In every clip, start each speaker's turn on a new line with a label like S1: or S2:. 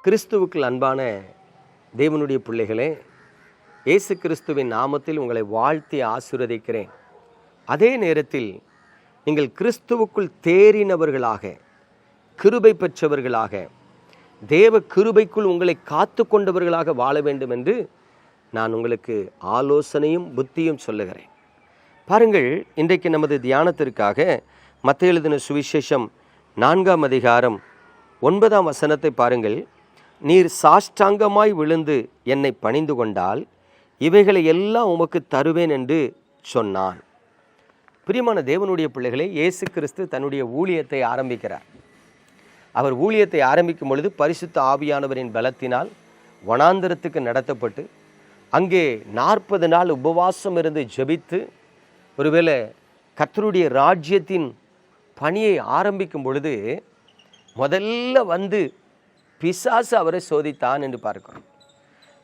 S1: கிறிஸ்துவுக்குள் அன்பான தேவனுடைய பிள்ளைகளே, இயேசு கிறிஸ்துவின் நாமத்தில் உங்களை வாழ்த்தி ஆசீர்வதிக்கிறேன். அதே நேரத்தில் நீங்கள் கிறிஸ்துவுக்குள் தேறினவர்களாக, கிருபை பெற்றவர்களாக, தேவ கிருபைக்குள் உங்களை காத்து கொண்டவர்களாக வாழ வேண்டும் என்று நான் உங்களுக்கு ஆலோசனையும் புத்தியும் சொல்லுகிறேன். பாருங்கள், இன்றைக்கு நமது தியானத்திற்காக மத்தேயு எழுதின சுவிசேஷம் 4ஆம் அதிகாரம் 9ஆம் வசனத்தை பாருங்கள். நீர் சாஷ்டாங்கமாய் விழுந்து என்னை பணிந்து கொண்டால் இவைகளை எல்லாம் உமக்கு தருவேன் என்று சொன்னான். பிரியமான தேவனுடைய பிள்ளைகளே, இயேசு கிறிஸ்து தன்னுடைய ஊழியத்தை ஆரம்பிக்கிறார். அவர் ஊழியத்தை ஆரம்பிக்கும் பொழுது பரிசுத்த ஆவியானவரின் பலத்தினால் வனாந்தரத்துக்கு நடத்தப்பட்டு அங்கே 40 நாள் உபவாசம் இருந்து ஜெபித்து, ஒருவேளை கர்த்தருடைய ராஜ்யத்தின் பணியை ஆரம்பிக்கும் பொழுது முதல்ல வந்து பிசாசு அவரை சோதித்தான் என்று பார்க்கிறோம்.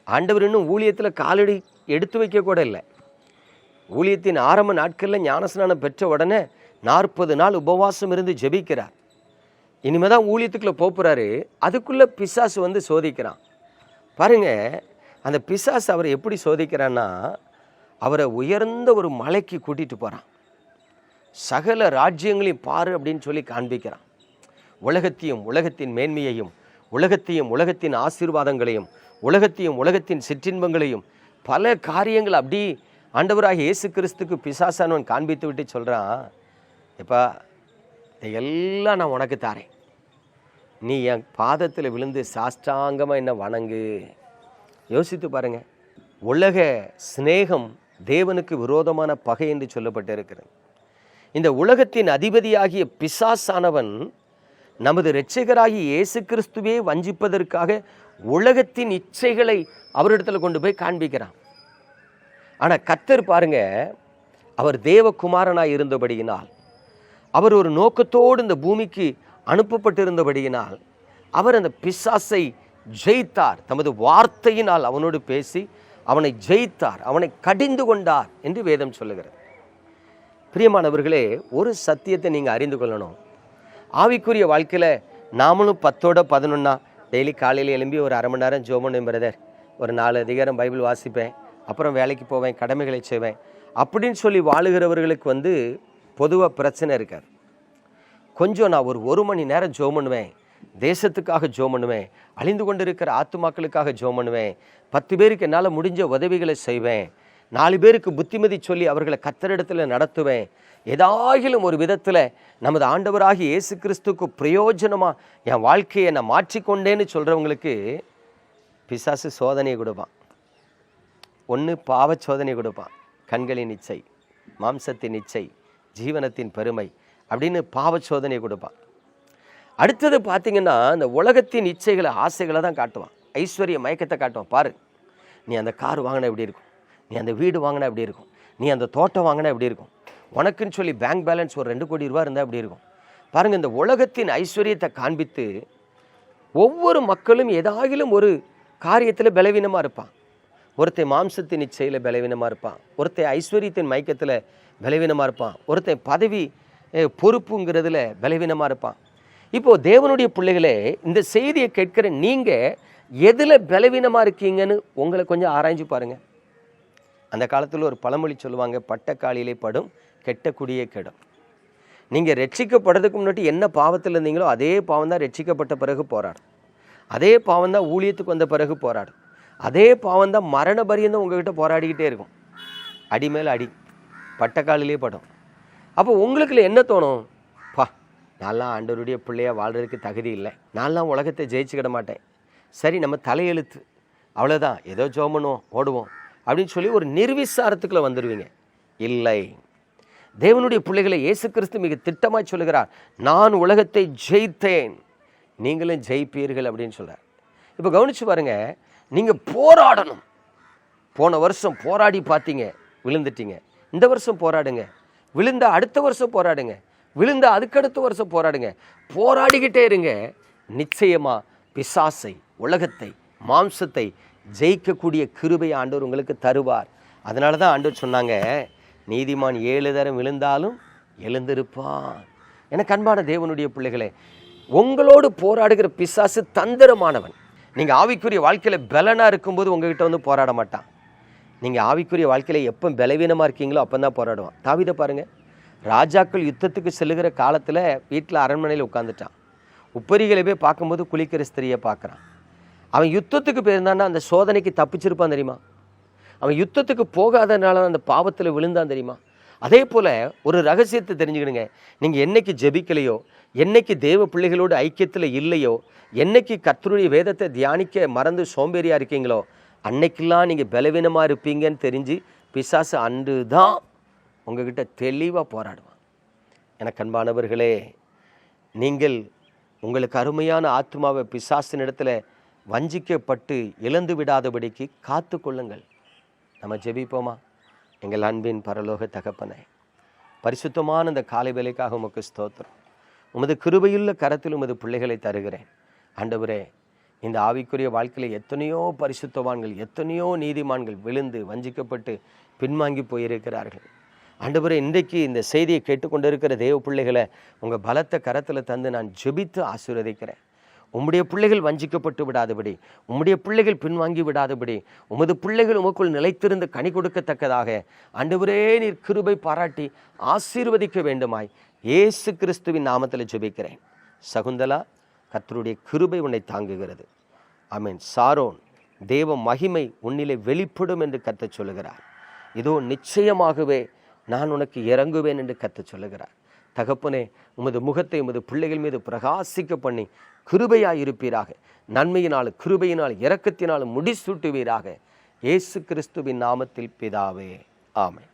S1: ஆண்டவர் இன்னும் ஊழியத்தில் காலடி எடுத்து வைக்க கூட இல்லை. ஊழியத்தின் ஆரம்ப நாட்களில் ஞானஸ்நானம் பெற்ற உடனே 40 நாள் உபவாசம் இருந்து ஜெபிக்கிறார். இனிமேல் தான் ஊழியத்துக்குள்ளே போகிறாரு. அதுக்குள்ளே பிசாசு வந்து சோதிக்கிறான். பாருங்க, அந்த பிசாசு அவரை எப்படி சோதிக்கிறான்னா, அவரை உயர்ந்த ஒரு மலைக்கு கூட்டிகிட்டு போகிறான். சகல ராஜ்யங்களையும் பாரு அப்படின்னு சொல்லி காண்பிக்கிறான். உலகத்தையும் உலகத்தின் மேன்மையையும், உலகத்தையும் உலகத்தின் ஆசீர்வாதங்களையும், உலகத்தையும் உலகத்தின் சிற்றின்பங்களையும், பல காரியங்கள் அப்படி ஆண்டவராகிய இயேசு கிறிஸ்துக்கு பிசாசானவன் காண்பித்து விட்டு சொல்கிறான், எப்பா இதையெல்லாம் நான் உனக்கு தாரேன், நீ என் பாதத்தில் விழுந்து சாஷ்டாங்கமாக என்ன வணங்கு. யோசித்து பாருங்க, உலக சிநேகம் தேவனுக்கு விரோதமான பகை என்று சொல்லப்பட்டிருக்கிறது. இந்த உலகத்தின் அதிபதியாகிய பிசாசானவன் நமது இரட்சகராகிய இயேசு கிறிஸ்துவே வஞ்சிப்பதற்காக உலகத்தின் இச்சைகளை அவரிடத்தில் கொண்டு போய் காண்பிக்கிறான். ஆனால் கர்த்தர் பாருங்க, அவர் தேவகுமாரனாய் இருந்தபடியினால், அவர் ஒரு நோக்கத்தோடு இந்த பூமிக்கு அனுப்பப்பட்டிருந்தபடியினால் அவர் அந்த பிசாசை ஜெயித்தார். தமது வார்த்தையினால் அவனோடு பேசி அவனை ஜெயித்தார், அவனை கடிந்து கொண்டார் என்று வேதம் சொல்லுகிறது. பிரியமானவர்களே, ஒரு சத்தியத்தை நீங்கள் அறிந்து கொள்ளணும். ஆவிக்குரிய வாழ்க்கையில் நாமளும் 10ஓட 11 டெய்லி காலையில் எழும்பி ஒரு அரை மணி நேரம் ஜெபம் பண்ணுவேன் பிரதர், ஒரு 4 அதிகாரம் பைபிள் வாசிப்பேன், அப்புறம் வேலைக்கு போவேன், கடமைகளை செய்வேன் அப்படின்னு சொல்லி வாழுகிறவர்களுக்கு வந்து பொதுவாக பிரச்சனை இருக்காது. கொஞ்சம் நான் ஒரு மணி நேரம் ஜெபம் பண்ணுவேன், தேசத்துக்காக ஜெபம் பண்ணுவேன், அழிந்து கொண்டு இருக்கிற ஆத்துமாக்களுக்காக ஜெபம் பண்ணுவேன், 10 பேருக்கு என்னால் முடிஞ்ச உதவிகளை செய்வேன், 4 பேருக்கு புத்திமதி சொல்லி அவர்களை கர்த்தரிடத்தில் நடத்துவேன், ஏதாகிலும் ஒரு விதத்தில் நமது ஆண்டவராகி இயேசு கிறிஸ்துக்கு பிரயோஜனமாக என் வாழ்க்கையை நான் மாற்றிக்கொண்டேன்னு சொல்கிறவங்களுக்கு பிசாசு சோதனையை கொடுப்பான். ஒன்று பாவ சோதனை கொடுப்பான், கண்களின் இச்சை, மாம்சத்தின் இச்சை, ஜீவனத்தின் பெருமை அப்படின்னு பாவ சோதனை கொடுப்பான். அடுத்தது பார்த்திங்கன்னா, இந்த உலகத்தின் இச்சைகளை ஆசைகளை தான் காட்டுவான். ஐஸ்வர்ய மயக்கத்தை காட்டுவான். பாரு, நீ அந்த கார் வாங்கினா எப்படி இருக்கும், நீ அந்த வீடு வாங்கினா எப்படி இருக்கும், நீ அந்த தோட்டம் வாங்கினா எப்படி இருக்கும், உனக்குன்னு சொல்லி பேங்க் பேலன்ஸ் ஒரு 2 கோடி ரூபா இருந்தால் எப்படி இருக்கும். பாருங்கள், இந்த உலகத்தின் ஐஸ்வர்யத்தை காண்பித்து ஒவ்வொரு மக்களும் ஏதாகிலும் ஒரு காரியத்தில் பலவீனமாக இருப்பான். ஒருத்தன் மாம்சத்தின் இச்சையில் பலவீனமாக இருப்பான், ஒருத்தன் ஐஸ்வர்யத்தின் மயக்கத்தில் பலவீனமாக இருப்பான், ஒருத்தன் பதவி பொறுப்புங்கிறதுல பலவீனமாக இருப்பான். இப்போது தேவனுடைய பிள்ளைகளே, இந்த செய்தியை கேட்கிற நீங்கள் எதில் பலவீனமாக இருக்கீங்கன்னு உங்களை கொஞ்சம் ஆராய்ஞ்சு பாருங்கள். அந்த காலத்தில் ஒரு பழமொழி சொல்லுவாங்க, பட்டக்காலிலே படும் கெட்ட குடியே கெடும். நீங்கள் ரட்சிக்கப்படுறதுக்கு முன்னாடி என்ன பாவத்தில் இருந்தீங்களோ அதே பாவம் தான் ரட்சிக்கப்பட்ட பிறகு போராடும், அதே பாவம் தான் ஊழியத்துக்கு வந்த பிறகு போராடும், அதே பாவம் தான் மரண பரியந்தம் உங்ககிட்ட போராடிக்கிட்டே இருக்கும். அடி மேலே அடி, பட்டக்காலிலே படும். அப்போ உங்களுக்குள்ள என்ன தோணும், பா நான்லாம் ஆண்டவருடைய பிள்ளையாக வாழ்கிறதுக்கு தகுதி இல்லை, நான்லாம் உலகத்தை ஜெயிச்சுக்கிட மாட்டேன், சரி நம்ம தலையெழுத்து அவ்வளோதான், ஏதோ ஜெபம் பண்ணுவோம் ஓடுவோம் அப்படின்னு சொல்லி ஒரு நிர்விசாரத்துக்குள்ளே வந்துடுவீங்க. இல்லை, தேவனுடைய பிள்ளைகளை இயேசு கிறிஸ்து மிக திட்டமாக சொல்லுகிறார், நான் உலகத்தை ஜெயித்தேன், நீங்களும் ஜெயிப்பீர்கள் அப்படின்னு சொல்கிறார். இப்போ கவனித்து பாருங்க, நீங்கள் போராடணும். போன வருஷம் போராடி பார்த்தீங்க, விழுந்துட்டீங்க. இந்த வருஷம் போராடுங்க, விழுந்த அடுத்த வருஷம் போராடுங்க, விழுந்த அதுக்கடுத்த வருஷம் போராடுங்க, போராடிக்கிட்டே இருங்க. நிச்சயமாக பிசாசை, உலகத்தை, மாம்சத்தை ஜெயிக்கக்கூடிய கிருபை ஆண்டவர் உங்களுக்கு தருவார். அதனால தான் ஆண்டவர் சொன்னாங்க, நீதிமான் 7 தரம் விழுந்தாலும் எழுந்திருப்பான். எனக்கு அன்பான தேவனுடைய பிள்ளைகளே, உங்களோடு போராடுகிற பிசாசு தந்திரமானவன். நீங்கள் ஆவிக்குரிய வாழ்க்கையில் பலனாக இருக்கும்போது உங்ககிட்ட வந்து போராட மாட்டான். நீங்கள் ஆவிக்குரிய வாழ்க்கையில் எப்போ பலவீனமாக இருக்கீங்களோ அப்போ தான் போராடுவான். தாவீதை பாருங்கள், ராஜாக்கள் யுத்தத்துக்கு செல்லுகிற காலத்தில் வீட்டில் அரண்மனையில் உட்காந்துட்டான். உப்பரிகளை போய் பார்க்கும்போது குளிக்கிற ஸ்திரியை பார்க்குறான். அவன் யுத்தத்துக்கு போயிருந்தான்னா அந்த சோதனைக்கு தப்பிச்சிருப்பான் தெரியுமா? அவன் யுத்தத்துக்கு போகாதனால அந்த பாவத்தில் விழுந்தான் தெரியுமா? அதே போல் ஒரு ரகசியத்தை தெரிஞ்சுக்கிடுங்க. நீங்கள் என்னைக்கு ஜெபிக்கலையோ, என்னைக்கு தேவ பிள்ளைகளோடு ஐக்கியத்தில் இல்லையோ, என்னைக்கு கர்த்தருடைய வேதத்தை தியானிக்க மறந்து சோம்பேறியாக இருக்கீங்களோ, அன்னைக்கெல்லாம் நீங்கள் பலவீனமாக இருப்பீங்கன்னு தெரிஞ்சு பிசாசு அன்று தான் உங்ககிட்ட தெளிவாக போராடுவான். எனக்கு அன்பானவர்களே, நீங்கள் உங்களுக்கு அருமையான ஆத்மாவை பிசாசினிடத்தில் வஞ்சிக்கப்பட்டு இழந்து விடாதபடிக்கு காத்து கொள்ளுங்கள். நம்ம ஜெபிப்போமா? எங்கள் அன்பின் பரலோக தகப்பனே, பரிசுத்தமான இந்த காலை வேலைக்காக உமக்கு ஸ்தோத்திரம். உமது கிருபையுள்ள கரத்தில் உமது பிள்ளைகளை தருகிறேன். ஆண்டவரே, இந்த ஆவிக்குரிய வாழ்க்கையில் எத்தனையோ பரிசுத்தவான்கள், எத்தனையோ நீதிமான்கள் விழுந்து வஞ்சிக்கப்பட்டு பின்வாங்கி போயிருக்கிறார்கள். ஆண்டவரே, இன்றைக்கு இந்த செய்தியை கேட்டுக்கொண்டு இருக்கிற தேவ பிள்ளைகளை உங்கள் பலத்த கரத்தில் தந்து நான் ஜெபித்து ஆசீர்வதிக்கிறேன். உம்முடைய பிள்ளைகள் வஞ்சிக்கப்பட்டு விடாதபடி, உம்முடைய பிள்ளைகள் பின்வாங்கி விடாதபடி, உமது பிள்ளைகள் உமக்குள் நிலைத்திருந்து கனி கொடுக்கத்தக்கதாக ஆண்டவரே நீர் கிருபை பாராட்டி ஆசீர்வதிக்க வேண்டுமாய் இயேசு கிறிஸ்துவின் நாமத்தில் ஜெபிக்கிறேன். சகுந்தலா, கர்த்தருடைய கிருபை உன்னை தாங்குகிறது. ஆமென். சாரோன், தேவ மகிமை உன்னிலே வெளிப்படும் என்று கர்த்தர் சொல்லுகிறார். இதோ நிச்சயமாகவே நான் உனக்கு இறங்குவேன் என்று கர்த்தர் சொல்லுகிறார். தகப்பனே, உமது முகத்தை உமது பிள்ளைகள் மீது பிரகாசிக்க பண்ணி கிருபையாய் இருப்பீராக. நன்மையினால், கிருபையினால், இரக்கத்தினால் முடிசூட்டுவீராக. இயேசு கிறிஸ்துவின் நாமத்தில் பிதாவே, ஆமென்.